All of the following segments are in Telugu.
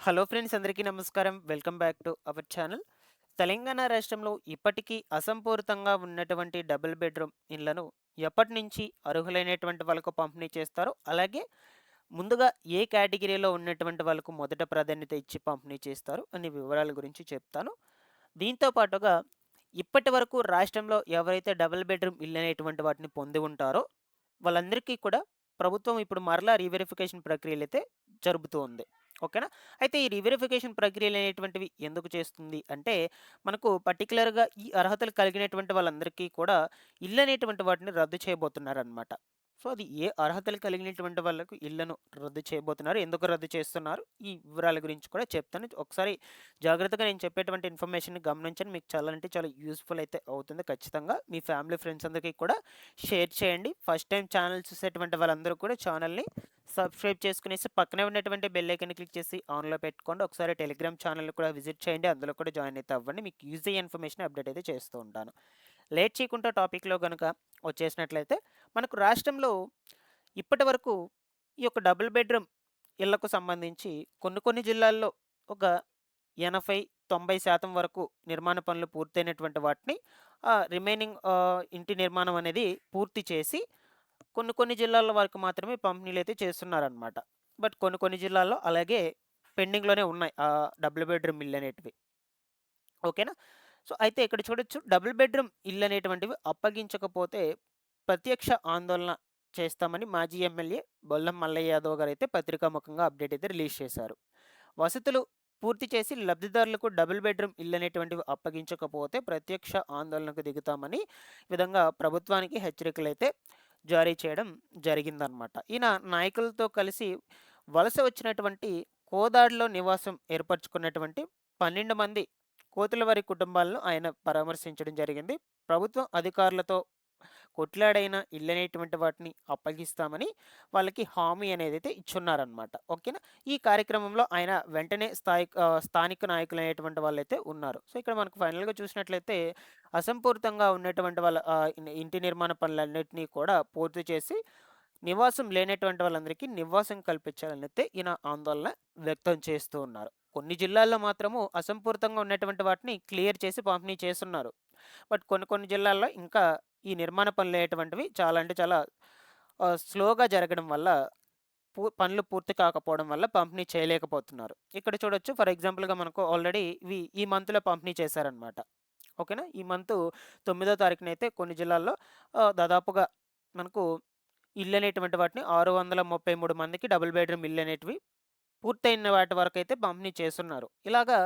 హలో ఫ్రెండ్స్, అందరికీ నమస్కారం. Welcome back to our channel. Telangana రాష్ట్రంలో ఇప్పటికీ అసంపూరితంగా ఉన్నటువంటి డబుల్ బెడ్‌రూమ్ ఇళ్లను ఎప్పటినుంచి అర్హులైనటువంటి వాళ్ళకు పంపిణీ చేస్తారో, అలాగే ముందుగా ఏ కేటగిరీలో ఉన్నటువంటి వాళ్ళకు మొదట ప్రాధాన్యత ఇచ్చి పంపిణీ చేస్తారు అనే వివరాల గురించి చెప్తాను. దీంతో పాటుగా ఇప్పటివరకు రాష్ట్రంలో ఎవరైతే డబుల్ బెడ్‌రూమ్ ఇల్లు అనేటువంటి వాటిని పొంది ఉంటారో, వాళ్ళందరికీ కూడా ప్రభుత్వం ఇప్పుడు మరలా రీవెరిఫికేషన్ ప్రక్రియలైతే జరుపుతూ ఉంది. ఓకేనా? అయితే ఈ రీవెరిఫికేషన్ ప్రక్రియలనేటువంటివి ఎందుకు చేస్తుంది అంటే, మనకు పర్టిక్యులర్‌గా ఈ అర్హతలు కలిగినటువంటి వాళ్ళందరికీ కూడా ఇల్లనేటువంటి వాటిని రద్దు చేయబోతున్నారనమాట. సో, అది ఏ అర్హతలు కలిగినటువంటి వాళ్ళకు ఇళ్ళను రద్దు చేయబోతున్నారు, ఎందుకు రద్దు చేస్తున్నారు, ఈ వివరాల గురించి కూడా చెప్తాను. ఒకసారి జాగ్రత్తగా నేను చెప్పేటువంటి ఇన్ఫర్మేషన్‌ని గమనించండి. మీకు చాలా అంటే చాలా యూజ్‌ఫుల్ అయితే అవుతుంది ఖచ్చితంగా. మీ ఫ్యామిలీ, ఫ్రెండ్స్ అందరికీ కూడా షేర్ చేయండి. ఫస్ట్ టైమ్ ఛానల్ చూసేటువంటి వాళ్ళందరూ కూడా ఛానల్‌ని సబ్స్క్రైబ్ చేసుకునేసి పక్కనే ఉన్నటువంటి బెల్ ఐకాన్‌ని క్లిక్ చేసి ఆన్‌లో పెట్టుకోండి. ఒకసారి టెలిగ్రామ్ ఛానల్‌ని కూడా విజిట్ చేయండి. అందులో కూడా జాయిన్ అయితే అవ్వండి. మీకు యూజ్ అయ్యే ఇన్ఫర్మేషన్ అప్డేట్ అయితే చేస్తూ ఉంటాను. లేట్ చేయకుండా టాపిక్‌లో గనుక వచ్చేసినట్లయితే, మనకు రాష్ట్రంలో ఇప్పటివరకు ఈ యొక్క డబుల్ బెడ్‌రూమ్ ఇళ్లకు సంబంధించి కొన్ని కొన్ని జిల్లాల్లో ఒక 80, 90% వరకు నిర్మాణ పనులు పూర్తయినటువంటి వాటిని రిమైనింగ్ ఇంటి నిర్మాణం అనేది పూర్తి చేసి కొన్ని కొన్ని జిల్లాల వరకు మాత్రమే పంపిణీలైతే చేస్తున్నారనమాట. బట్ కొన్ని కొన్ని జిల్లాల్లో అలాగే పెండింగ్‌లోనే ఉన్నాయి డబుల్ బెడ్‌రూమ్ ఇళ్ళనేటివి. ఓకేనా? సో, అయితే ఇక్కడ చూడొచ్చు, డబుల్ బెడ్‌రూమ్ ఇళ్ళనేటువంటివి అప్పగించకపోతే ప్రత్యక్ష ఆందోళన చేస్తామని మాజీ ఎమ్మెల్యే బొల్లం మల్లయ్య యాదవ్ గారైతే పత్రికాముఖంగా అప్డేట్ అయితే రిలీజ్ చేశారు. వసతులు పూర్తి చేసి లబ్ధిదారులకు డబుల్ బెడ్‌రూమ్ ఇళ్ళనేటువంటివి అప్పగించకపోతే ప్రత్యక్ష ఆందోళనకు దిగుతామని ఈ విధంగా ప్రభుత్వానికి హెచ్చరికలైతే జారీ చేయడం జరిగిందనమాట. ఈయన నాయకులతో కలిసి వలస వచ్చినటువంటి కోదాడలో నివాసం ఏర్పరచుకున్నటువంటి 12 మంది కోతులవారి కుటుంబాలను ఆయన పరామర్శించడం జరిగింది. ప్రభుత్వం అధికారులతో కొట్లాడైన ఇళ్ళనేటువంటి వాటిని అప్పగిస్తామని వాళ్ళకి హామీ అనేదైతే ఇచ్చున్నారనమాట. ఓకేనా? ఈ కార్యక్రమంలో ఆయన వెంటనే స్థానిక నాయకులైనటువంటి వాళ్ళైతే ఉన్నారు. సో, ఇక్కడ మనకు ఫైనల్‌గా చూసినట్లయితే అసంపూరితంగా ఉన్నటువంటి వాళ్ళ ఇంటి నిర్మాణ పనులన్నిటిని కూడా పూర్తి చేసి నివాసం లేనటువంటి వాళ్ళందరికీ నివాసం కల్పించాలనైతే ఈయన ఆందోళన వ్యక్తం చేస్తూ ఉన్నారు. కొన్ని జిల్లాల్లో మాత్రము అసంపూరితంగా ఉన్నటువంటి వాటిని క్లియర్ చేసి పంపిణీ చేస్తున్నారు. బట్ కొన్ని కొన్ని జిల్లాల్లో ఇంకా ఈ నిర్మాణ పనులనేటువంటివి చాలా అంటే చాలా స్లోగా జరగడం వల్ల పనులు పూర్తి కాకపోవడం వల్ల పంపిణీ చేయలేకపోతున్నారు. ఇక్కడ చూడొచ్చు, ఫర్ ఎగ్జాంపుల్‌గా మనకు ఆల్రెడీ ఈ మంత్‌లో పంపిణీ చేశారనమాట. ఓకేనా? ఈ మంతు 9దో తారీఖునైతే కొన్ని జిల్లాల్లో దాదాపుగా మనకు ఇళ్ళనేటువంటి వాటిని 633 మందికి డబుల్ బెడ్‌రూమ్ ఇళ్ళనేటివి పూర్తయిన వాటి వరకైతే పంపిణీ చేస్తున్నారు. ఇలాగా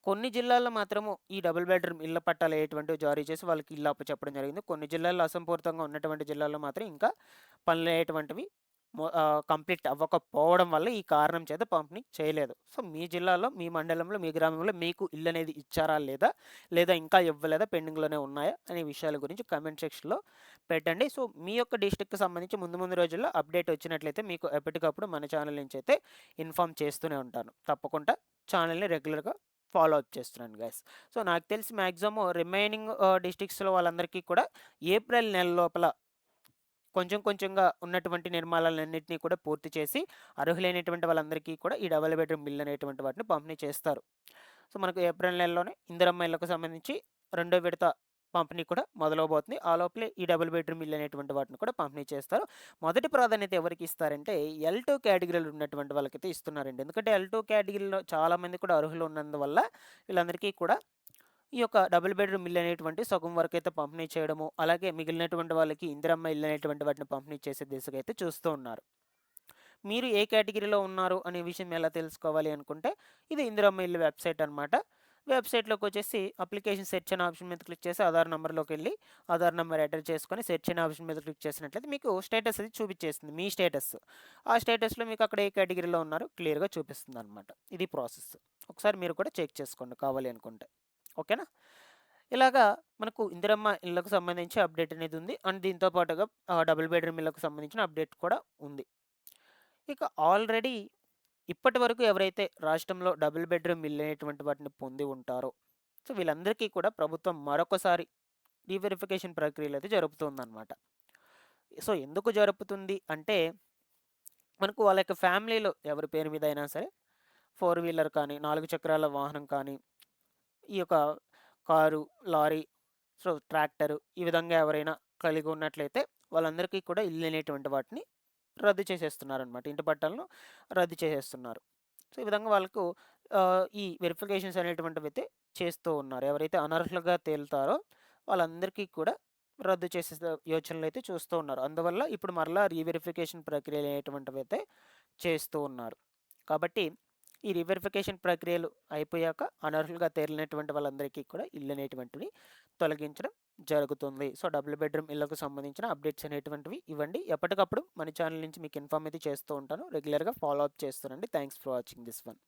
కొన్ని జిల్లాల్లో మాత్రము ఈ డబుల్ బెడ్‌రూమ్ ఇళ్ల పట్టాలు అనేటువంటివి జారీ చేసి వాళ్ళకి ఇల్లు అప్పచెప్పడం జరిగింది. కొన్ని జిల్లాల్లో అసంపూర్తంగా ఉన్నటువంటి జిల్లాల్లో మాత్రం ఇంకా పనులనేటువంటివి కంప్లీట్ అవ్వకపోవడం వల్ల ఈ కారణం చేత పంపిణీ చేయలేదు. సో, మీ జిల్లాలో, మీ మండలంలో, మీ గ్రామంలో మీకు ఇల్లనేది ఇచ్చారా లేదా? లేదా ఇంకా ఇవ్వలేదా? పెండింగ్‌లోనే ఉన్నాయా? అనే విషయాల గురించి కామెంట్ సెక్షన్‌లో పెట్టండి. సో, మీ యొక్క డిస్ట్రిక్ట్‌కి సంబంధించి ముందు ముందు రోజుల్లో అప్డేట్ వచ్చినట్లయితే మీకు ఎప్పటికప్పుడు మన ఛానల్ నుంచి అయితే ఇన్ఫార్మ్ చేస్తూనే ఉంటాను. తప్పకుండా ఛానల్‌ని రెగ్యులర్‌గా ఫాలో అప్ చేస్తున్నాను గైస్. సో, నాకు తెలిసి మాక్సిమం రిమైనింగ్ డిస్ట్రిక్ట్స్‌లో వాళ్ళందరికీ కూడా ఏప్రిల్ నెల లోపల కొంచెం కొంచెంగా ఉన్నటువంటి నిర్మాణాలన్నిటిని కూడా పూర్తి చేసి అర్హులైనటువంటి వాళ్ళందరికీ కూడా ఈ డబుల్ బెడ్‌రూమ్ ఇల్లు అనేటువంటి వాటిని పంపిణీ చేస్తారు. సో, మనకు ఏప్రిల్ నెలలోనే ఇందిరమ్మ ఇళ్ళకు సంబంధించి రెండో విడత పంపిణీ కూడా మొదలవబోతుంది. ఆ లోపలే ఈ డబుల్ బెడ్‌రూమ్ ఇల్లు అనేటువంటి వాటిని కూడా పంపిణీ చేస్తారు. మొదటి ప్రాధాన్యత ఎవరికి ఇస్తారంటే L2 కేటగిరీలో ఉన్నటువంటి వాళ్ళకైతే ఇస్తున్నారండి. ఎందుకంటే L2 కేటగిరీలో చాలామంది కూడా అర్హులు ఉన్నందువల్ల వీళ్ళందరికీ కూడా ఈ యొక్క డబుల్ బెడ్‌రూమ్ ఇల్లు అనేటువంటి సగం వరకైతే పంపిణీ చేయడము, అలాగే మిగిలినటువంటి వాళ్ళకి ఇందిరమ్మ ఇల్లు అనేటువంటి వాటిని పంపిణీ చేసే దిశగా అయితే చూస్తూ ఉన్నారు. మీరు ఏ కేటగిరీలో ఉన్నారు అనే విషయం ఎలా తెలుసుకోవాలి అనుకుంటే, ఇది ఇందిరమ్మ ఇల్లు వెబ్‌సైట్ అనమాట. వెబ్‌సైట్‌లోకొచ్చేసి అప్లికేషన్ సెర్చ్ అనే ఆప్షన్ మీద క్లిక్ చేసి ఆధార్ నంబర్‌లోకెళ్ళి ఆధార్ నంబర్ ఎంటర్ చేసుకొని సెర్చ్ అనే ఆప్షన్ మీద క్లిక్ చేసినట్లయితే మీకు స్టేటస్ అది చూపించేస్తుంది. మీ స్టేటస్. ఆ స్టేటస్‌లో మీకు అక్కడ ఏ కేటగిరీలో ఉన్నారో క్లియర్‌గా చూపిస్తుందనమాట. ఇది ప్రాసెస్. ఒకసారి మీరు కూడా చెక్ చేసుకోండి కావాలి అనుకుంటే. ఓకేనా? ఇలాగా మనకు ఇందిరమ్మ ఇళ్ళకు సంబంధించి అప్డేట్ అనేది ఉంది. అండ్ దీంతో పాటుగా డబుల్ బెడ్‌రూమ్ ఇళ్ళకు సంబంధించిన అప్డేట్ కూడా ఉంది. ఇక ఆల్రెడీ ఇప్పటివరకు ఎవరైతే రాష్ట్రంలో డబుల్ బెడ్‌రూమ్ ఇల్లు అనేటువంటి వాటిని పొంది ఉంటారో, సో, వీళ్ళందరికీ కూడా ప్రభుత్వం మరొకసారి రీవెరిఫికేషన్ ప్రక్రియలయితే జరుపుతుందనమాట. సో, ఎందుకు జరుపుతుంది అంటే, మనకు వాళ్ళ యొక్క ఫ్యామిలీలో ఎవరి పేరు మీద అయినా సరే 4 వీలర్ కానీ, 4 చక్రాల వాహనం కానీ, ఈ యొక్క కారు, లారీ, సో ట్రాక్టరు ఈ విధంగా ఎవరైనా కలిగి ఉన్నట్లయితే వాళ్ళందరికీ కూడా ఇల్లు అనేటువంటి వాటిని రద్దు చేసేస్తున్నారనమాట. ఇంటి పట్టాలను రద్దు చేసేస్తున్నారు. సో, ఈ విధంగా వాళ్ళకు ఈ వెరిఫికేషన్స్ అనేటువంటివైతే చేస్తూ ఉన్నారు. ఎవరైతే అనర్హులుగా తేలుతారో వాళ్ళందరికీ కూడా రద్దు చేసే యోచనలైతే చూస్తూ ఉన్నారు. అందువల్ల ఇప్పుడు మరలా రీవెరిఫికేషన్ ప్రక్రియలు అనేటువంటివైతే చేస్తూ ఉన్నారు. కాబట్టి ఈ రీవెరిఫికేషన్ ప్రక్రియలు అయిపోయాక అనర్హులుగా తేలినటువంటి వాళ్ళందరికీ కూడా ఇల్లు అనేటువంటివి తొలగించడం జరుగుతుంది. సో, డబుల్ బెడ్‌రూమ్ ఇళ్ళకు సంబంధించిన అప్డేట్స్ అనేటువంటివి ఇవ్వండి. ఎప్పటికప్పుడు మన ఛానల్ నుంచి మీకు ఇన్ఫార్మ్ అయితే చేస్తూ ఉంటాను. రెగ్యులర్‌గా ఫాలో అప్ చేస్తానండి. Thanks for watching this one.